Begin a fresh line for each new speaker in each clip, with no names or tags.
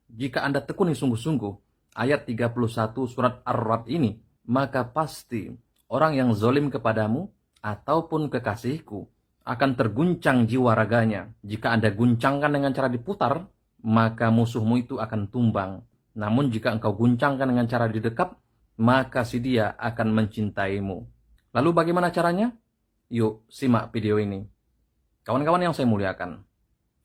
jika Anda tekuni sungguh-sungguh ayat 31 surat Ar-Ra'd ini, maka pasti orang yang zalim kepadamu ataupun kekasihku akan terguncang jiwa raganya. Jika Anda guncangkan dengan cara diputar, maka musuhmu itu akan tumbang. Namun jika engkau guncangkan dengan cara didekap, maka si dia akan mencintaimu. Lalu bagaimana caranya? Yuk simak video ini. Kawan-kawan yang saya muliakan,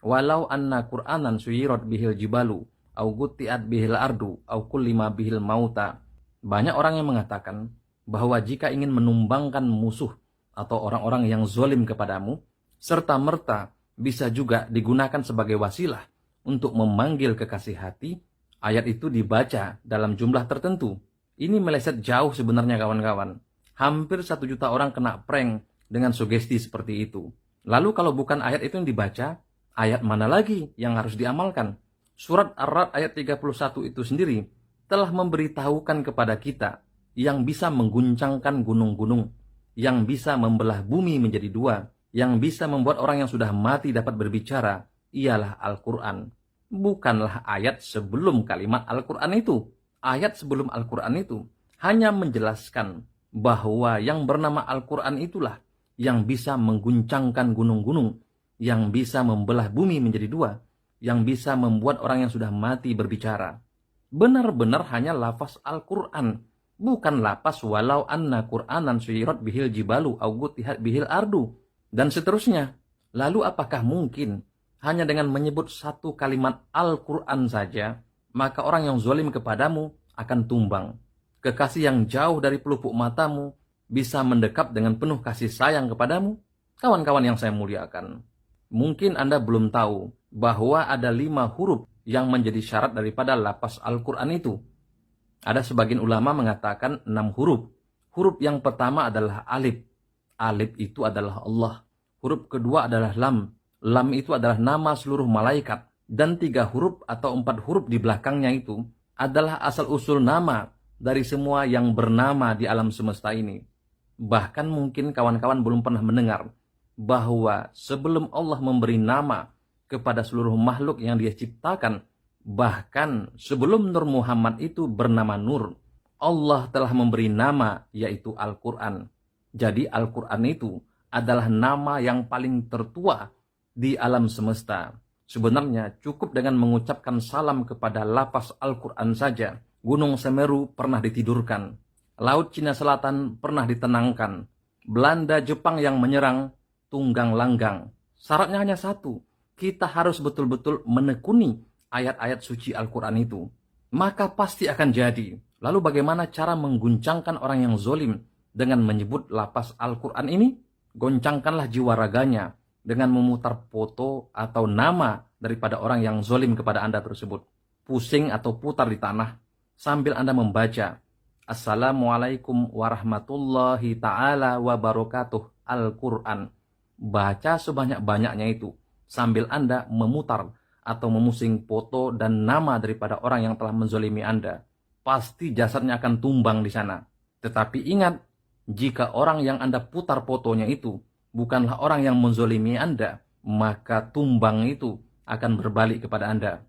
walau anna Qur'anan suyirat bihil jibalu au gutti'at bihil ardu au kullima bihil mauta. Banyak orang yang mengatakan bahwa jika ingin menumbangkan musuh atau orang-orang yang zalim kepadamu, serta merta bisa juga digunakan sebagai wasilah untuk memanggil kekasih hati, ayat itu dibaca dalam jumlah tertentu. Ini meleset jauh sebenarnya kawan-kawan. Hampir 1 juta orang kena prank dengan sugesti seperti itu. Lalu kalau bukan ayat itu yang dibaca, ayat mana lagi yang harus diamalkan? Surat Ar-Ra'd ayat 31 itu sendiri telah memberitahukan kepada kita yang bisa mengguncangkan gunung-gunung, yang bisa membelah bumi menjadi 2, yang bisa membuat orang yang sudah mati dapat berbicara, ialah Al-Quran. Bukanlah ayat sebelum kalimat Al-Quran itu. Ayat sebelum Al-Quran itu hanya menjelaskan bahwa yang bernama Al-Quran itulah yang bisa mengguncangkan gunung-gunung, yang bisa membelah bumi menjadi 2, yang bisa membuat orang yang sudah mati berbicara. Benar-benar hanya lafaz Al-Quran, bukan lafaz walau anna Qur'anan suyirat bihil jibalu au gutihat bihil ardu, dan seterusnya. Lalu apakah mungkin hanya dengan menyebut satu kalimat Al-Quran saja, maka orang yang zalim kepadamu akan tumbang? Kekasih yang jauh dari pelupuk matamu bisa mendekap dengan penuh kasih sayang kepadamu? Kawan-kawan yang saya muliakan, mungkin Anda belum tahu bahwa ada 5 huruf yang menjadi syarat daripada lafaz Al-Quran itu. Ada sebagian ulama mengatakan 6 huruf. Huruf yang pertama adalah alif. Alif itu adalah Allah. Huruf kedua adalah lam. Lam itu adalah nama seluruh malaikat. Dan 3 huruf atau 4 huruf di belakangnya itu adalah asal-usul nama dari semua yang bernama di alam semesta ini. Bahkan mungkin kawan-kawan belum pernah mendengar bahwa sebelum Allah memberi nama kepada seluruh makhluk yang Dia ciptakan, bahkan sebelum Nur Muhammad itu bernama Nur, Allah telah memberi nama, yaitu Al-Quran. Jadi Al-Quran itu adalah nama yang paling tertua di alam semesta. Sebenarnya cukup dengan mengucapkan salam kepada lafaz Al-Quran saja, Gunung Semeru pernah ditidurkan, Laut Cina Selatan pernah ditenangkan, Belanda Jepang yang menyerang tunggang langgang. Syaratnya hanya satu, kita harus betul-betul menekuni ayat-ayat suci Al-Quran itu. Maka pasti akan jadi. Lalu bagaimana cara mengguncangkan orang yang zalim dengan menyebut lafaz Al-Quran ini? Goncangkanlah jiwa raganya dengan memutar foto atau nama daripada orang yang zalim kepada Anda tersebut. Pusing atau putar di tanah sambil Anda membaca Assalamualaikum warahmatullahi ta'ala wabarakatuh Al-Quran. Baca sebanyak-banyaknya itu sambil Anda memutar atau memusing foto dan nama daripada orang yang telah menzalimi Anda. Pasti jasadnya akan tumbang di sana. Tetapi ingat, jika orang yang Anda putar fotonya itu bukanlah orang yang menzalimi Anda, maka tumbang itu akan berbalik kepada Anda.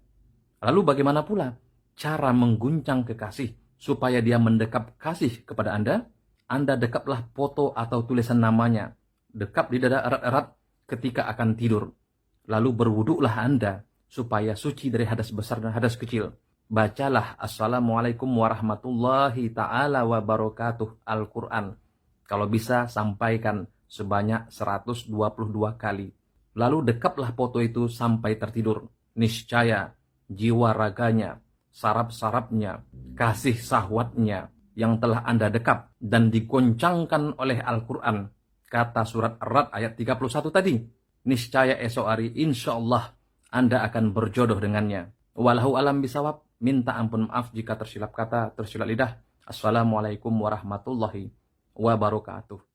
Lalu bagaimana pula cara mengguncang kekasih supaya dia mendekap kasih kepada Anda? Anda dekaplah foto atau tulisan namanya. Dekap di dada erat-erat ketika akan tidur. Lalu berwuduklah Anda supaya suci dari hadas besar dan hadas kecil. Bacalah Assalamualaikum warahmatullahi ta'ala wabarakatuh Al-Quran. Kalau bisa sampaikan sebanyak 122 kali. Lalu dekaplah foto itu sampai tertidur. Niscaya jiwa raganya, saraf-sarafnya, kasih sahwatnya yang telah Anda dekap dan digoncangkan oleh Al-Quran. Kata surat Ar-Ra'd ayat 31 tadi. Niscaya esok hari insya Allah Anda akan berjodoh dengannya. Wallahu alam bisawab. Minta ampun maaf jika tersilap kata, tersilap lidah. Assalamualaikum warahmatullahi wabarakatuh.